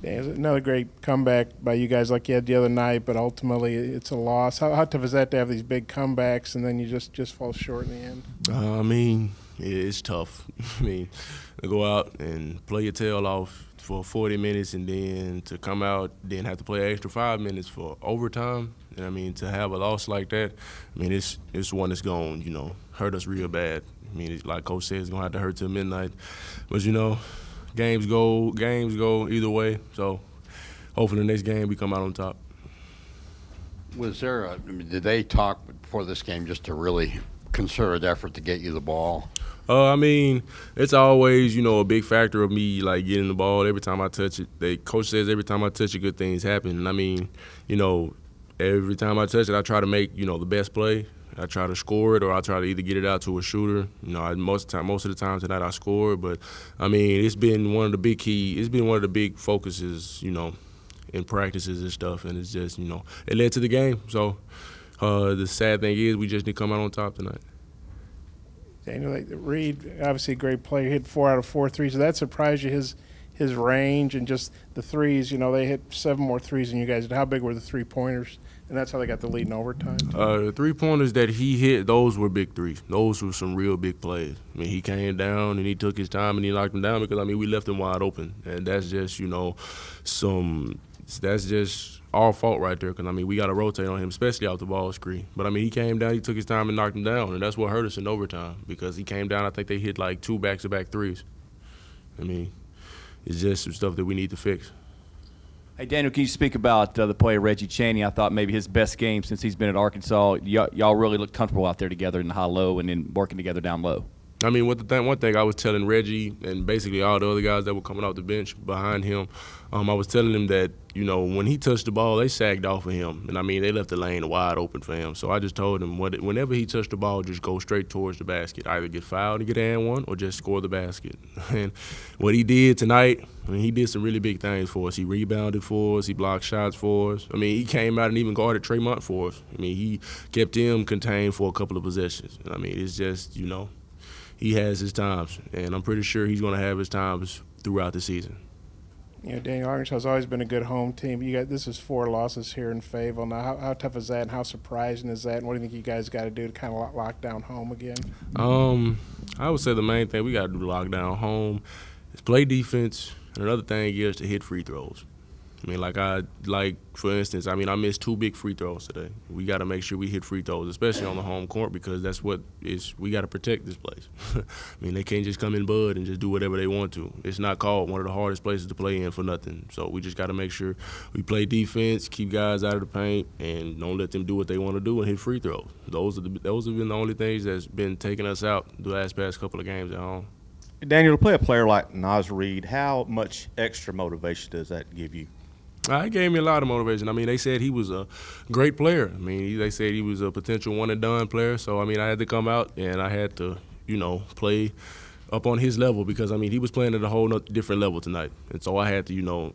Yeah, it was another great comeback by you guys like you had the other night, but ultimately it's a loss. How tough is that to have these big comebacks and then you just fall short in the end? I mean, it's tough. I mean, to go out and play your tail off for 40 minutes and then to come out, then have to play an extra 5 minutes for overtime. And I mean, to have a loss like that, I mean, it's one that's going, hurt us real bad. I mean, like Coach said, it's going to have to hurt till midnight. But, games go either way. So hopefully the next game we come out on top. Did they talk before this game just to really concerted effort to get you the ball? I mean, it's always, a big factor of me, like, getting the ball. Every time I touch it, Coach says every time I touch it, good things happen. And, I mean, every time I touch it, I try to make, the best play. I try to score it, or I try to either get it out to a shooter. Most of the time tonight I scored. But, I mean, it's been one of the big focuses, in practices and stuff. And it's just, it led to the game. So the sad thing is we just didn't come out on top tonight. Daniel, Reed, obviously a great player, hit 4 out of 4 threes. Did that surprise you, his range and just the threes? They hit 7 more threes than you guys did. How big were the three-pointers? And that's how they got the lead in overtime. The three-pointers that he hit, those were big threes. Those were some real big plays. I mean, he came down and he took his time and he knocked them down because, I mean, we left him wide open. And that's just, that's just our fault right there because, I mean, we got to rotate on him, especially off the ball screen. But, I mean, he came down, he took his time and knocked him down, and that's what hurt us in overtime because he came down, I think they hit like 2 back-to-back threes. I mean, it's just some stuff that we need to fix. Hey, Daniel, can you speak about the player Reggie Chaney? I thought maybe his best game since he's been at Arkansas. Y'all really looked comfortable out there together in the high-low and then working together down low. I mean, one thing I was telling Reggie and basically all the other guys that were coming off the bench behind him, I was telling them that, when he touched the ball, they sagged off of him. And, I mean, they left the lane wide open for him. So I just told him whenever he touched the ball, just go straight towards the basket. Either get fouled and get an one or just score the basket. And what he did tonight, I mean, he did some really big things for us. He rebounded for us. He blocked shots for us. I mean, he came out and even guarded Tremont for us. I mean, he kept him contained for a couple of possessions. I mean, it's just, he has his times, and I'm pretty sure he's going to have his times throughout the season. Daniel, Arkansas's always been a good home team. This is 4 losses here in Fayetteville. Now, how tough is that, and how surprising is that? And what do you think you guys got to do to kind of lock down home again? I would say the main thing we got to do to lock down home is play defense, and another thing is to hit free throws. I mean, for instance, I mean, I missed 2 big free throws today. We got to make sure we hit free throws, especially on the home court, because that's we got to protect this place. I mean, they can't just come in bud and just do whatever they want to. It's not called one of the hardest places to play in for nothing. So we just got to make sure we play defense, keep guys out of the paint, and don't let them do what they want to do and hit free throws. Those have been the only things that's been taking us out the past couple of games at home. Daniel, to play a player like Naz Reid, how much extra motivation does that give you? It gave me a lot of motivation. I mean, they said he was a great player. I mean, they said he was a potential one-and-done player. So, I mean, I had to come out and I had to, play up on his level because, I mean, he was playing at a whole different level tonight. And so I had to,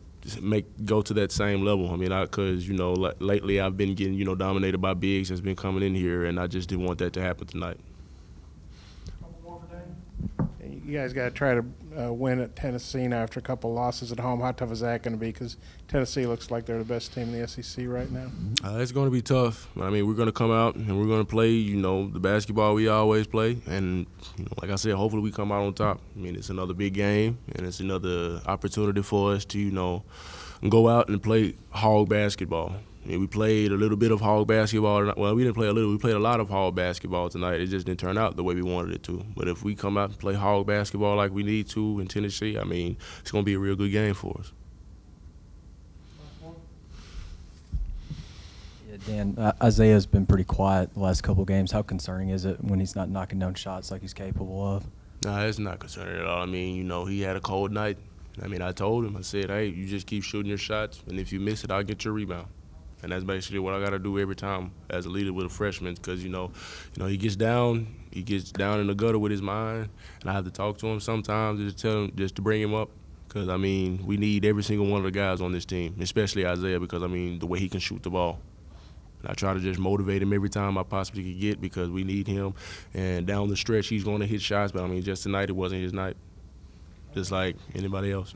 go to that same level. I mean, because, lately I've been getting, dominated by bigs that's been coming in here, and I just didn't want that to happen tonight. You guys got to try to win at Tennessee now after a couple of losses at home. How tough is that going to be? Because Tennessee looks like they're the best team in the SEC right now. It's going to be tough. I mean, we're going to come out and we're going to play, the basketball we always play. And, like I said, hopefully we come out on top. I mean, it's another big game, and it's another opportunity for us to, go out and play hog basketball. I mean, we played a little bit of hog basketball. Well, we didn't play a little. We played a lot of hog basketball tonight. It just didn't turn out the way we wanted it to. But if we come out and play hog basketball like we need to in Tennessee, I mean, it's going to be a real good game for us. Yeah, Dan, Isaiah's been pretty quiet the last couple of games. How concerning is it when he's not knocking down shots like he's capable of? Nah, it's not concerning at all. I mean, he had a cold night. I mean, I told him, I said, hey, you just keep shooting your shots, and if you miss it, I'll get your rebound. And that's basically what I got to do every time as a leader with a freshman because, he gets down in the gutter with his mind, and I have to talk to him sometimes just tell him just to bring him up because, I mean, we need every single one of the guys on this team, especially Isaiah because, I mean, the way he can shoot the ball. And I try to just motivate him every time I possibly could get because we need him. And down the stretch, he's going to hit shots, but, I mean, just tonight it wasn't his night, just like anybody else.